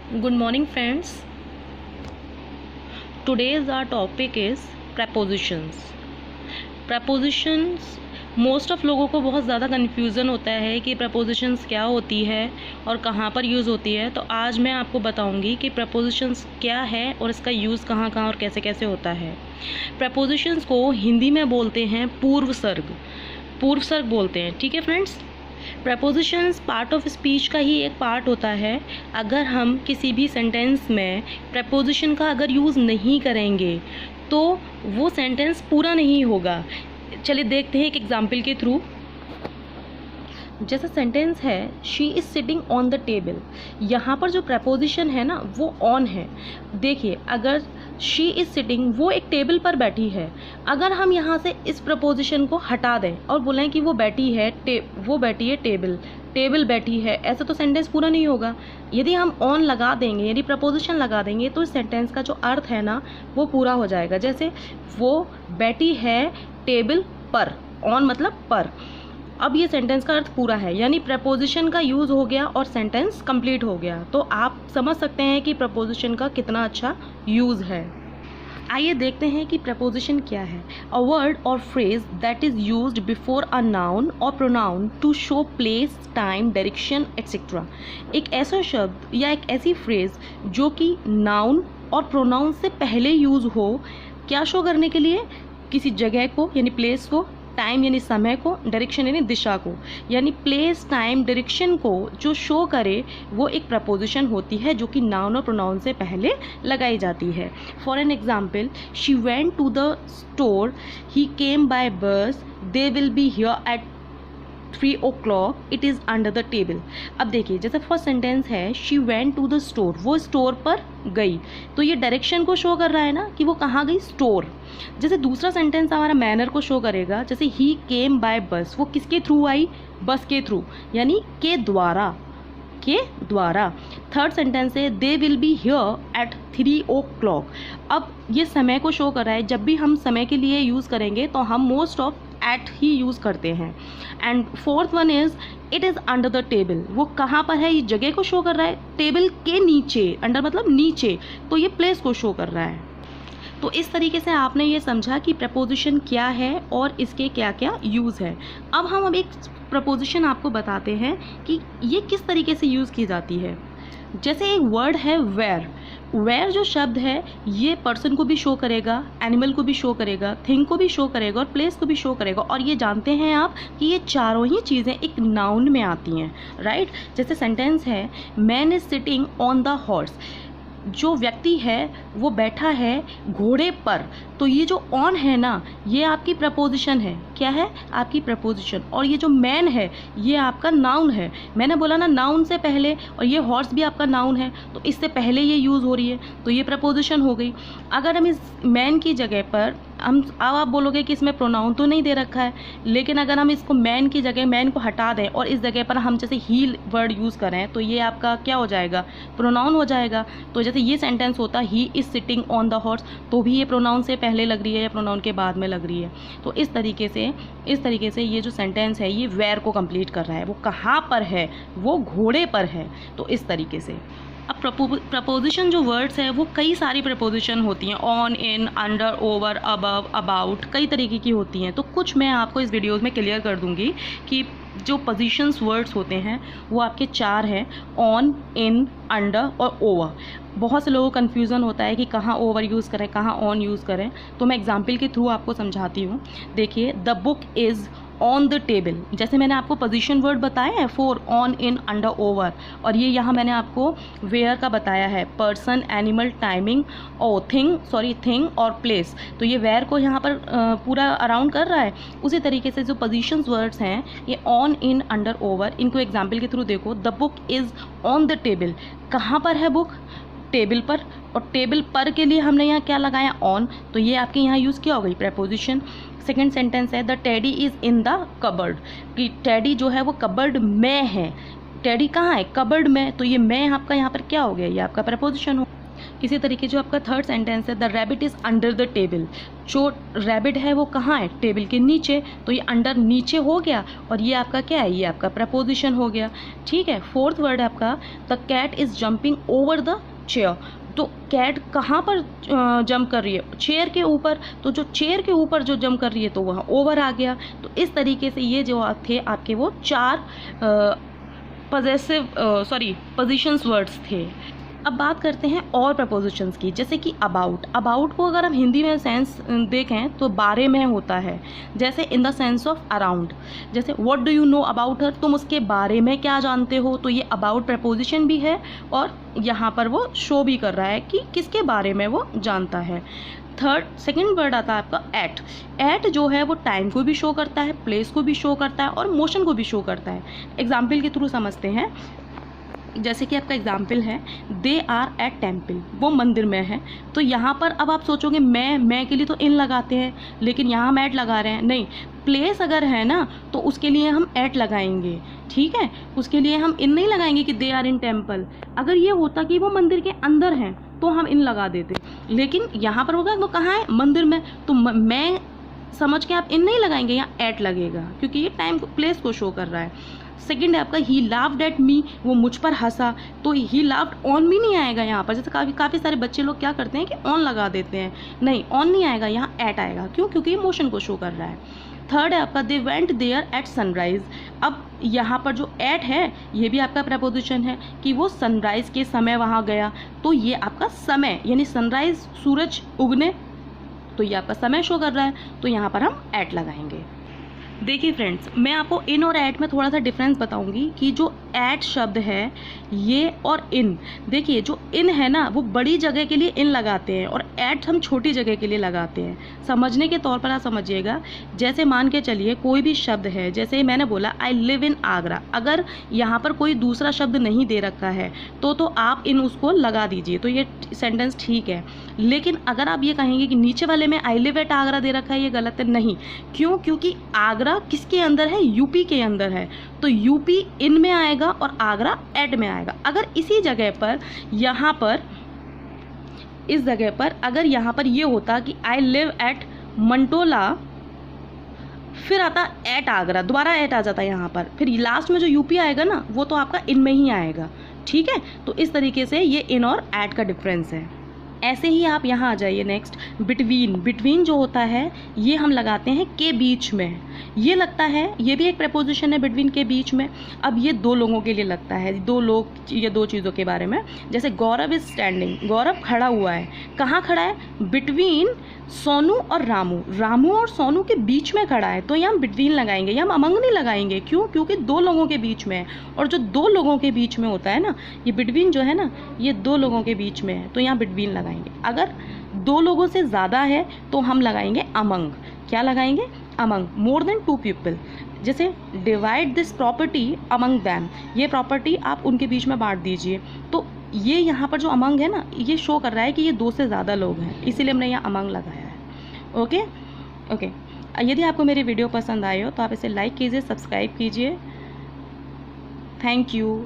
Good morning, friends. Today's our topic is prepositions. Prepositions most of लोगों को बहुत ज़्यादा कन्फ्यूज़न होता है कि प्रपोजिशंस क्या होती है और कहाँ पर यूज़ होती है। तो आज मैं आपको बताऊंगी कि प्रपोजिशंस क्या है और इसका यूज़ कहाँ कहाँ और कैसे कैसे होता है। प्रपोजिशंस को हिंदी में बोलते हैं पूर्व सर्ग बोलते हैं। ठीक है friends. Propositions part of speech का ही एक पार्ट होता है। अगर हम किसी भी सेंटेंस में प्रपोजिशन का अगर यूज़ नहीं करेंगे तो वो सेंटेंस पूरा नहीं होगा। चलिए देखते हैं एक एग्जाम्पल के थ्रू। जैसा सेंटेंस है she is sitting on the table, यहाँ पर जो प्रपोजिशन है ना वो ऑन है। देखिए अगर शी इज़ सिटिंग वो एक टेबल पर बैठी है, अगर हम यहाँ से इस प्रपोजिशन को हटा दें और बोलें कि वो बैठी है टेबल बैठी है, ऐसा तो सेंटेंस पूरा नहीं होगा। यदि हम ऑन लगा देंगे, यदि प्रपोजिशन लगा देंगे तो इस सेंटेंस का जो अर्थ है ना वो पूरा हो जाएगा। जैसे वो बैठी है टेबल पर, ऑन मतलब पर। अब ये सेंटेंस का अर्थ पूरा है, यानी प्रपोजिशन का यूज़ हो गया और सेंटेंस कंप्लीट हो गया। तो आप समझ सकते हैं कि प्रपोजिशन का कितना अच्छा यूज़ है। आइए देखते हैं कि प्रपोजिशन क्या है। A word or phrase that is used before a noun or pronoun to show place, time, direction etcetera. एक ऐसा शब्द या एक ऐसी फ्रेज जो कि नाउन और प्रोनाउन से पहले यूज़ हो, क्या शो करने के लिए? किसी जगह को यानी प्लेस को, टाइम यानी समय को, डायरेक्शन यानी दिशा को। यानी प्लेस, टाइम, डायरेक्शन को जो शो करे वो एक प्रपोजिशन होती है जो कि नाउन और प्रोनाउन से पहले लगाई जाती है। For an example, she went to the store, he came by bus, they will be here at 3 o'clock, it is under the table. अब देखिए जैसे फर्स्ट सेंटेंस है she went to the store, वो स्टोर पर गई, तो ये direction को शो कर रहा है ना कि वो कहाँ गई, स्टोर। जैसे दूसरा सेंटेंस हमारा मैनर को शो करेगा, जैसे ही केम बाय बस, वो किसके थ्रू आई, बस के थ्रू, यानी के द्वारा। थर्ड सेंटेंस है दे will be here at 3 o'clock। अब ये समय को शो कर रहा है। जब भी हम समय के लिए यूज़ करेंगे तो हम मोस्ट ऑफ एट ही यूज़ करते हैं। And fourth one is it is under the table, वो कहाँ पर है, ये जगह को शो कर रहा है, टेबल के नीचे, अंडर मतलब नीचे, तो ये प्लेस को शो कर रहा है। तो इस तरीके से आपने ये समझा कि प्रपोजिशन क्या है और इसके क्या क्या यूज़ है। अब एक प्रपोजिशन आपको बताते हैं कि ये किस तरीके से यूज़ की जाती है। जैसे एक वर्ड है वेयर जो शब्द है ये पर्सन को भी शो करेगा, एनिमल को भी शो करेगा, थिंग को भी शो करेगा और प्लेस को भी शो करेगा। और ये जानते हैं आप कि ये चारों ही चीज़ें एक नाउन में आती हैं, राइट। जैसे सेंटेंस है man is sitting on the horse, जो व्यक्ति है वो बैठा है घोड़े पर, तो ये जो ऑन है ना ये आपकी प्रपोजिशन है। क्या है? आपकी प्रपोजिशन। और ये जो मैन है ये आपका नाउन है। मैंने बोला ना नाउन से पहले, और ये हॉर्स भी आपका नाउन है, तो इससे पहले ये यूज़ हो रही है, तो ये प्रपोजिशन हो गई। अगर हम इस मैन की जगह पर अब आप बोलोगे कि इसमें प्रोनाउन तो नहीं दे रखा है, लेकिन अगर हम इसको मैन की जगह मैन को हटा दें और इस जगह पर हम जैसे ही वर्ड यूज़ करें तो ये आपका क्या हो जाएगा? प्रोनाउन हो जाएगा। तो जैसे ये सेंटेंस होता he is sitting on the horse, तो भी ये प्रोनाउन से पहले लग रही है या प्रोनाउन के बाद में लग रही है। तो इस तरीके से ये जो सेंटेंस है ये वेयर को कंप्लीट कर रहा है। वो कहाँ पर है? वो घोड़े पर है। तो इस तरीके से अब प्रपोजिशन जो वर्ड्स है वो कई सारी प्रपोजिशन होती हैं, on, in, under, over, above, about, कई तरीके की होती हैं। तो कुछ मैं आपको इस वीडियोज़ में क्लियर कर दूंगी कि जो पोजीशंस वर्ड्स होते हैं वो आपके 4 हैं, ऑन, इन, अंडर और ओवर। बहुत से लोगों को कन्फ्यूज़न होता है कि कहाँ ओवर यूज़ करें, कहाँ ऑन यूज़ करें, तो मैं एग्जाम्पल के थ्रू आपको समझाती हूँ। देखिए the book is on the table, जैसे मैंने आपको पोजीशन वर्ड बताए हैं 4, ऑन, इन, अंडर, ओवर, और ये यहाँ मैंने आपको वेयर का बताया है, पर्सन, एनिमल, टाइमिंग और थिंग और प्लेस। तो ये वेयर को यहाँ पर पूरा अराउंड कर रहा है। उसी तरीके से जो पोजीशंस वर्ड्स हैं ये ऑन, इन, अंडर, ओवर, इनको एग्जाम्पल के थ्रू देखो। The book is on the table, कहाँ पर है बुक? टेबल पर। और टेबल पर के लिए हमने यहाँ क्या लगाया? ऑन, तो ये आपके यहाँ यूज़ किया हो गई प्रपोजिशन। सेकेंड सेंटेंस है the teddy is in the cupboard, कि टेडी जो है वो कबर्ड में है। टेडी कहाँ है? कबर्ड में, तो ये मैं आपका यहाँ पर क्या हो गया? ये आपका प्रपोजिशन हो। इसी तरीके जो आपका थर्ड सेंटेंस है, the rabbit is under the table, जो रैबिट है वो कहाँ है, टेबल के नीचे, तो ये अंडर नीचे हो गया और ये आपका क्या है, ये आपका प्रपोजिशन हो गया। ठीक है, फोर्थ वर्ड है आपका the cat is jumping over the chair, तो कैट कहाँ पर जंप कर रही है, चेयर के ऊपर, तो जो चेयर के ऊपर जो जंप कर रही है तो वहाँ ओवर आ गया। तो इस तरीके से ये जो थे आपके वो 4 पोजीशंस वर्ड्स थे। अब बात करते हैं और प्रपोजिशंस की, जैसे कि अबाउट। अबाउट को अगर हम हिंदी में सेंस देखें तो बारे में होता है, जैसे in the sense of around, जैसे what do you know about her, तुम उसके बारे में क्या जानते हो, तो ये अबाउट प्रपोजिशन भी है और यहाँ पर वो शो भी कर रहा है कि किसके बारे में वो जानता है। सेकेंड वर्ड आता है आपका एट। एट जो है वो टाइम को भी शो करता है, प्लेस को भी शो करता है और मोशन को भी शो करता है। एग्जाम्पल के थ्रू समझते हैं, जैसे कि आपका एग्जाम्पल है दे आर एट टेम्पल, वो मंदिर में है। तो यहाँ पर अब आप सोचोगे मैं के लिए तो इन लगाते हैं, लेकिन यहाँ हम एट लगा रहे हैं, नहीं, प्लेस अगर है ना तो उसके लिए हम एट लगाएंगे। ठीक है, उसके लिए हम इन नहीं लगाएंगे कि दे आर इन टेम्पल। अगर ये होता कि वो मंदिर के अंदर हैं तो हम इन लगा देते, लेकिन यहाँ पर होगा वो कहाँ है, मंदिर में, तो मैं समझ के आप इन नहीं लगाएंगे, यहाँ एट लगेगा क्योंकि ये टाइम प्लेस को शो कर रहा है। सेकेंड है आपका ही लाफ्ड एट मी, वो मुझ पर हंसा, तो ही लाफ्ड ऑन मी नहीं आएगा यहाँ पर। जैसे काफ़ी सारे बच्चे लोग क्या करते हैं कि ऑन लगा देते हैं, नहीं ऑन नहीं आएगा, यहाँ एट आएगा। क्यों? क्योंकि ये मोशन को शो कर रहा है। थर्ड है आपका they went there at sunrise. अब यहाँ पर जो एट है ये भी आपका प्रपोजिशन है कि वो सनराइज के समय वहाँ गया, तो ये आपका समय यानी सनराइज सूरज उगने, तो ये आपका समय शो कर रहा है, तो यहाँ पर हम एट लगाएंगे। देखिए फ्रेंड्स, मैं आपको इन और एट में थोड़ा सा डिफरेंस बताऊंगी कि जो एट शब्द है ये और इन, देखिए जो इन है ना वो बड़ी जगह के लिए इन लगाते हैं और एट हम छोटी जगह के लिए लगाते हैं। समझने के तौर पर आप समझिएगा, जैसे मान के चलिए कोई भी शब्द है, जैसे मैंने बोला आई लिव इन आगरा, अगर यहाँ पर कोई दूसरा शब्द नहीं दे रखा है तो आप इन उसको लगा दीजिए, तो ये सेंटेंस ठीक है। लेकिन अगर आप ये कहेंगे कि नीचे वाले में आई लिव एट आगरा दे रखा है, ये गलत है। नहीं, क्यों? क्योंकि आगरा किसके अंदर है, यूपी के अंदर है, तो यूपी इन में आएगा और आगरा एट में आएगा। अगर इसी जगह पर यहाँ पर इस जगह पर अगर यहाँ पर ये होता कि आई लिव एट मंटोला, फिर आता एट आगरा, दोबारा एट आ जाता है यहाँ पर, फिर लास्ट में जो यूपी आएगा ना वो तो आपका इन में ही आएगा। ठीक है, तो इस तरीके से ये इन और एट का डिफरेंस है। ऐसे ही आप यहाँ आ जाइए नेक्स्ट, बिटवीन। बिटवीन जो होता है ये हम लगाते हैं के बीच में, ये लगता है, ये भी एक प्रपोजिशन है बिटवीन के बीच में। अब ये दो लोगों के लिए लगता है, दो लोग, ये दो चीज़ों के बारे में। जैसे गौरव इज स्टैंडिंग, गौरव खड़ा हुआ है, कहाँ खड़ा है, बिटवीन सोनू और रामू, रामू और सोनू के बीच में खड़ा है, तो यहाँ हम बिटवीन लगाएंगे, यहाँ हम अमंग नहीं लगाएंगे। क्यों? क्योंकि दो लोगों के बीच में है, और जो दो लोगों के बीच में होता है ना, ये बिटवीन जो है ना ये दो लोगों के बीच में है, तो यहाँ बिटवीन लगाएंगे। अगर दो लोगों से ज़्यादा है तो हम लगाएंगे अमंग। क्या लगाएंगे? अमंग। मोर देन 2 पीपल, जैसे divide this property among them, ये प्रॉपर्टी आप उनके बीच में बांट दीजिए। तो ये यहाँ पर जो अमंग है ना ये शो कर रहा है कि ये 2 से ज़्यादा लोग हैं, इसीलिए हमने यहाँ अमंग लगाया है। ओके। यदि आपको मेरी वीडियो पसंद आए हो तो आप इसे लाइक कीजिए, सब्सक्राइब कीजिए। Thank you.